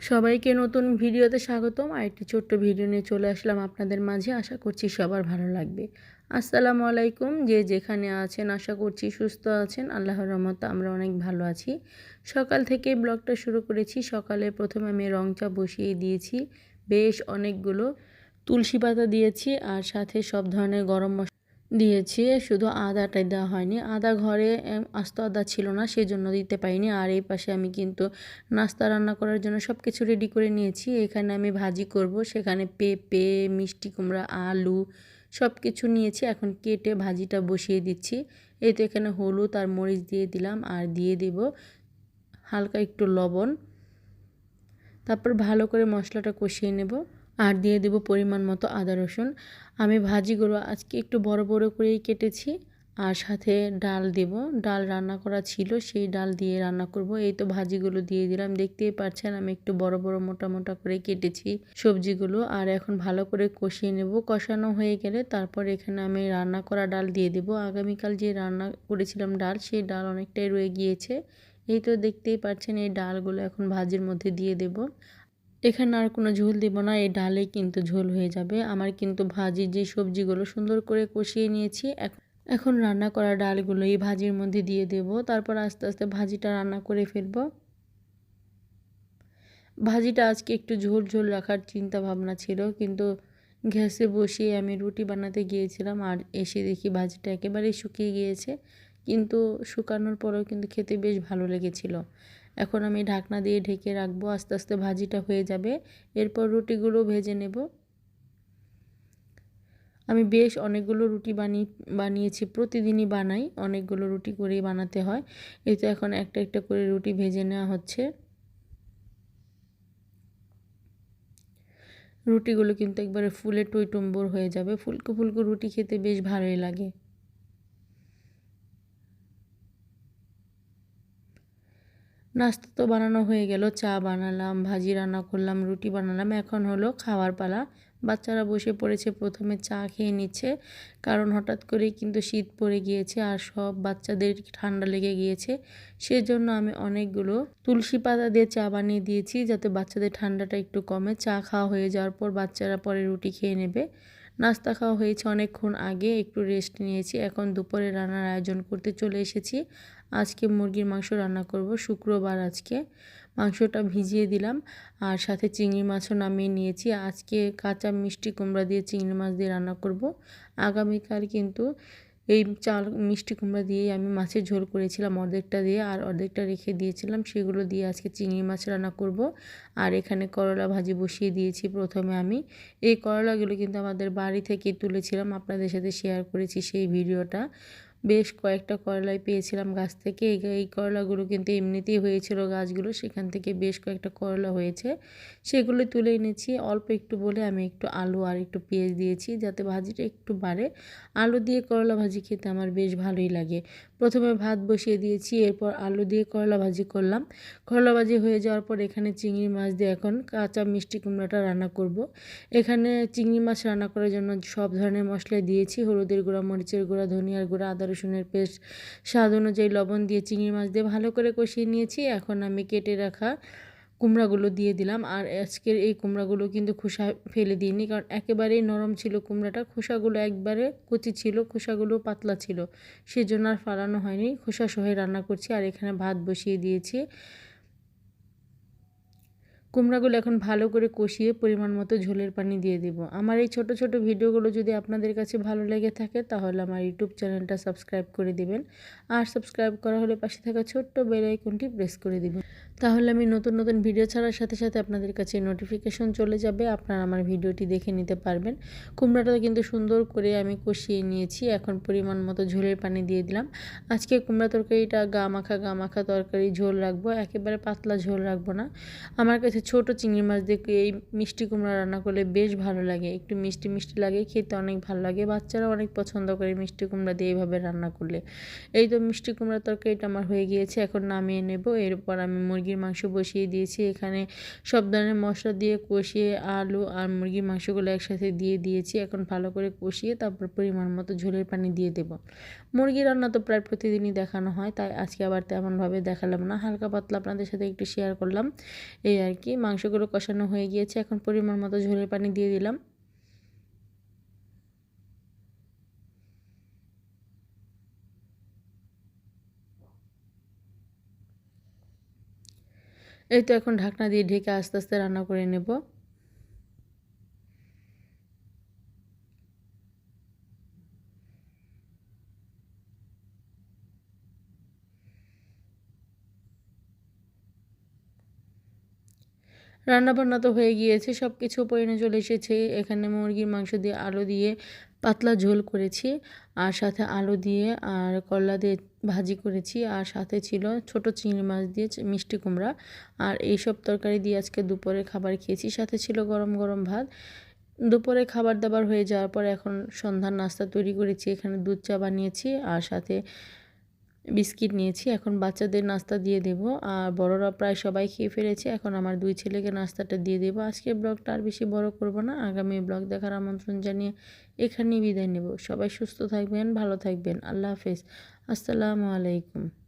সবাইকে নতুন ভিডিওতে স্বাগতম। আরেকটি ছোট্ট ভিডিও নিয়ে চলে আসলাম আপনাদের মাঝে। আশা করছি সবার ভালো লাগবে। আসসালামু আলাইকুম। যে যেখানে আছেন আশা করছি সুস্থ আছেন। আল্লাহর রহমতে আমরা অনেক ভালো আছি। সকাল থেকে ব্লগটা শুরু করেছি। সকালে প্রথমে আমি রং চা বসিয়ে দিয়েছি। বেশ অনেকগুলো তুলসী পাতা দিয়েছি আর সাথে সব ধরনের গরম মশলা দিয়েছি। শুধু আদাটাই দেওয়া হয়নি। আদা ঘরে আস্ত আদা ছিল না, সেজন্য দিতে পারিনি। আর এই পাশে আমি কিন্তু নাস্তা রান্না করার জন্য সব কিছু রেডি করে নিয়েছি। এখানে আমি ভাজি করব, সেখানে পেঁপে, মিষ্টি কুমড়া, আলু সব কিছু নিয়েছি। এখন কেটে ভাজিটা বসিয়ে দিচ্ছি। এই তো এখানে হলুদ আর মরিচ দিয়ে দিলাম আর দিয়ে দেব হালকা একটু লবণ। তারপর ভালো করে মশলাটা কষিয়ে নেব আর দিয়ে দেব পরিমাণ মতো আদা রসুন। আমি ভাজিগুলো আজকে একটু বড় বড় করেই কেটেছি আর সাথে ডাল দেব। ডাল রান্না করা ছিল, সেই ডাল দিয়ে রান্না করব। এই তো ভাজিগুলো দিয়ে দিলাম। দেখতেই পাচ্ছেন আমি একটু বড় বড় মোটা মোটা করে কেটেছি সবজিগুলো। আর এখন ভালো করে কষিয়ে নেব। কষানো হয়ে গেলে তারপর এখানে আমি রান্না করা ডাল দিয়ে দেব। আগামীকাল যে রান্না করেছিলাম ডাল, সেই ডাল অনেকটাই রয়ে গিয়েছে। এই তো দেখতেই পাচ্ছেন এই ডালগুলো এখন ভাজির মধ্যে দিয়ে দেব। এখানে আর কোনো ঝোল দেব না, এই ডালেই কিন্তু ঝোল হয়ে যাবে। আমার কিন্তু ভাজির যে সবজিগুলো সুন্দর করে কষিয়ে নিয়েছি। এখন রান্না করা ডালগুলো এই ভাজির মধ্যে দিয়ে দেব। তারপর আস্তে আস্তে ভাজিটা রান্না করে ফেলব। ভাজিটা আজকে একটু ঝোল ঝোল রাখার চিন্তা ভাবনা ছিল, কিন্তু গ্যাসে বসিয়ে আমি রুটি বানাতে গিয়েছিলাম আর এসে দেখি ভাজিটা একেবারেই শুকিয়ে গিয়েছে। কিন্তু শুকানোর পরেও কিন্তু খেতে বেশ ভালো লেগেছিল। এখন আমি ঢাকনা দিয়ে ঢেকে রাখবো, আস্তে আস্তে ভাজিটা হয়ে যাবে। এরপর রুটিগুলো ভেজে নেব। আমি বেশ অনেকগুলো রুটি বানিয়েছি, প্রতিদিনই বানাই, অনেকগুলো রুটি করেই বানাতে হয়। এই তো এখন একটা একটা করে রুটি ভেজে নেওয়া হচ্ছে। রুটিগুলো কিন্তু একবারে ফুলে টইটুম্বর হয়ে যাবে। ফুলকো ফুলকো রুটি খেতে বেশ ভালোই লাগে। নাস্তা তো বানানো হয়ে গেল, চা বানালাম, ভাজি রান্না করলাম, রুটি বানালাম। এখন হলো খাওয়ার পালা। বাচ্চারা বসে পড়েছে, প্রথমে চা খেয়ে নিচ্ছে, কারণ হঠাৎ করেই কিন্তু শীত পড়ে গিয়েছে আর সব বাচ্চাদের ঠান্ডা লেগে গিয়েছে। সেজন্য আমি অনেকগুলো তুলসী পাতা দিয়ে চা বানিয়ে দিয়েছি, যাতে বাচ্চাদের ঠান্ডাটা একটু কমে। চা খাওয়া হয়ে যাওয়ার পর বাচ্চারা পরে রুটি খেয়ে নেবে। নাস্তা খাওয়া হয়েছে অনেকক্ষণ আগে, একটু রেস্ট নিয়েছি। এখন দুপুরে রান্নার আয়োজন করতে চলে এসেছি। আজকে মুরগির মাংস রান্না করব, শুক্রবার আজকে। মাংসটা ভিজিয়ে দিলাম আর সাথে চিংড়ি মাছও নামিয়ে নিয়েছি। আজকে কাঁচা মিষ্টি কুমড়া দিয়ে চিংড়ি মাছ দিয়ে রান্না করব। আগামীকাল কিন্তু এই মিষ্টি কুমড়া দিয়েই আমি মাছের ঝোল করেছিলাম, অর্ধেকটা দিয়ে আর অর্ধেকটা রেখে দিয়েছিলাম। সেগুলো দিয়ে আজকে চিংড়ি মাছ রান্না করব। আর এখানে করলা ভাজি বসিয়ে দিয়েছি প্রথমে আমি। এই করলাগুলো কিন্তু আমাদের বাড়ি থেকে তুলেছিলাম, আপনাদের সাথে শেয়ার করেছি সেই ভিডিওটা। বেশ কয়েকটা করলাই পেয়েছিলাম গাছ থেকে। এই করলাগুলো কিন্তু এমনিতেই হয়েছিল গাছগুলো, সেখান থেকে বেশ কয়েকটা করলা হয়েছে, সেগুলো তুলে এনেছি। অল্প একটু বলে আমি একটু আলু আর একটু পেঁয়াজ দিয়েছি, যাতে ভাজিটা একটু বাড়ে। আলু দিয়ে করলা ভাজি খেতে আমার বেশ ভালোই লাগে। প্রথমে ভাত বসিয়ে দিয়েছি, এরপর আলু দিয়ে করলা ভাজি করলাম। করলা ভাজি হয়ে যাওয়ার পর এখানে চিংড়ি মাছ দিয়ে এখন কাঁচা মিষ্টি কুমড়াটা রান্না করব। এখানে চিংড়ি মাছ রান্না করার জন্য সব ধরনের মশলা দিয়েছি, হলুদের গুঁড়া, মরিচের গুঁড়া, ধনিয়ার গুঁড়া, আদা রসুনের পেস্ট, স্বাদ অনুযায়ী লবণ দিয়ে চিংড়ি মাছ দিয়ে ভালো করে কষিয়ে নিয়েছি। এখন আমি কেটে রাখা কুমড়াগুলো দিয়ে দিলাম। আর আজকের এই কুমড়াগুলো কিন্তু খোসা ফেলে দিইনি, কারণ একেবারেই নরম ছিল কুমড়াটা। খোসাগুলো একবারে কচি ছিল, খোসাগুলো পাতলা ছিল, সেজন্য আর ফালানো হয়নি। খোসা সহ রান্না করছি। আর এখানে ভাত বসিয়ে দিয়েছি। কুমড়াগুলো এখন ভালো করে কষিয়ে পরিমাণ মতো ঝোলের পানি দিয়ে দেব। আমার এই ছোট ছোট ভিডিওগুলো যদি আপনাদের কাছে ভালো লেগে থাকে, তাহলে আমার ইউটিউব চ্যানেলটা সাবস্ক্রাইব করে দিবেন। আর সাবস্ক্রাইব করা হলে পাশে থাকা ছোট্ট বেল আইকনটি প্রেস করে দিবেন, তাহলে আমি নতুন নতুন ভিডিও ছাড়ার সাথে সাথে আপনাদের কাছে নোটিফিকেশন চলে যাবে, আপনারা আমার ভিডিওটি দেখে নিতে পারবেন। কুমড়াটা কিন্তু সুন্দর করে আমি কষিয়ে নিয়েছি। এখন পরিমাণ মতো ঝোলের পানি দিয়ে দিলাম। আজকে কুমড়া তরকারিটা গা মাখা তরকারি ঝোল রাখবো, একেবারে পাতলা ঝোল রাখবো না। আমার কাছে ছোট চিংড়ি মাছ দিয়ে এই মিষ্টি কুমড়া রান্না করলে বেশ ভালো লাগে, একটু মিষ্টি মিষ্টি লাগে, খেতে অনেক ভালো লাগে। বাচ্চারা অনেক পছন্দ করে মিষ্টি কুমড়া দিয়ে এইভাবে রান্না করলে। এই তো মিষ্টি কুমড়া তরকারিটা আমার হয়ে গিয়েছে, এখন নামিয়ে নেব। এরপর আমি মুরগির মাংস বসিয়ে দিয়েছি। এখানে সব ধরনের মশলা দিয়ে কষিয়ে আলু আর মুরগির মাংসগুলো একসাথে দিয়ে দিয়েছি। এখন ভালো করে কষিয়ে তারপর পরিমাণ মতো ঝোলের পানি দিয়ে দেব। মুরগি রান্না তো প্রায় প্রতিদিনই দেখানো হয়, তাই আজকে আবার তেমনভাবে দেখালাম না, হালকা পাতলা আপনাদের সাথে একটু শেয়ার করলাম। এই আর কি, মাংসগুলো কষানো হয়ে গিয়েছে, এখন পরিমাণ মতো ঝোলের পানি দিয়ে দিলাম। এই তো এখন ঢাকনা দিয়ে ঢেকে আস্তে আস্তে রান্না করে নেব। রান্নাবান্না তো হয়ে গিয়েছে, সব কিছু পরিণে চলে এসেছে। এখানে মুরগির মাংস দিয়ে আলু দিয়ে পাতলা ঝোল করেছি, আর সাথে আলু দিয়ে আর করলা দিয়ে ভাজি করেছি, আর সাথে ছিল ছোট চিংড়ি মাছ দিয়ে মিষ্টি কুমড়া। আর এইসব তরকারি দিয়ে আজকে দুপুরে খাবার খেয়েছি, সাথে ছিল গরম গরম ভাত। দুপুরে খাবার দাবার হয়ে যাওয়ার পর এখন সন্ধ্যার নাস্তা তৈরি করেছি। এখানে দুধ চা বানিয়েছি আর সাথে বিস্কিট নিয়েছি। এখন বাচ্চাদের নাস্তা দিয়ে দেব, আর বড়রা প্রায় সবাই খেয়ে ফেলেছে। এখন আমার দুই ছেলেকে নাস্তাটা দিয়ে দেবো। আজকের ব্লগটা আর বেশি বড় করব না, আগামী ব্লগ দেখার আমন্ত্রণ জানিয়ে এখানেই বিদায় নেব। সবাই সুস্থ থাকবেন, ভালো থাকবেন। আল্লাহ হাফেজ, আসসালামু আলাইকুম।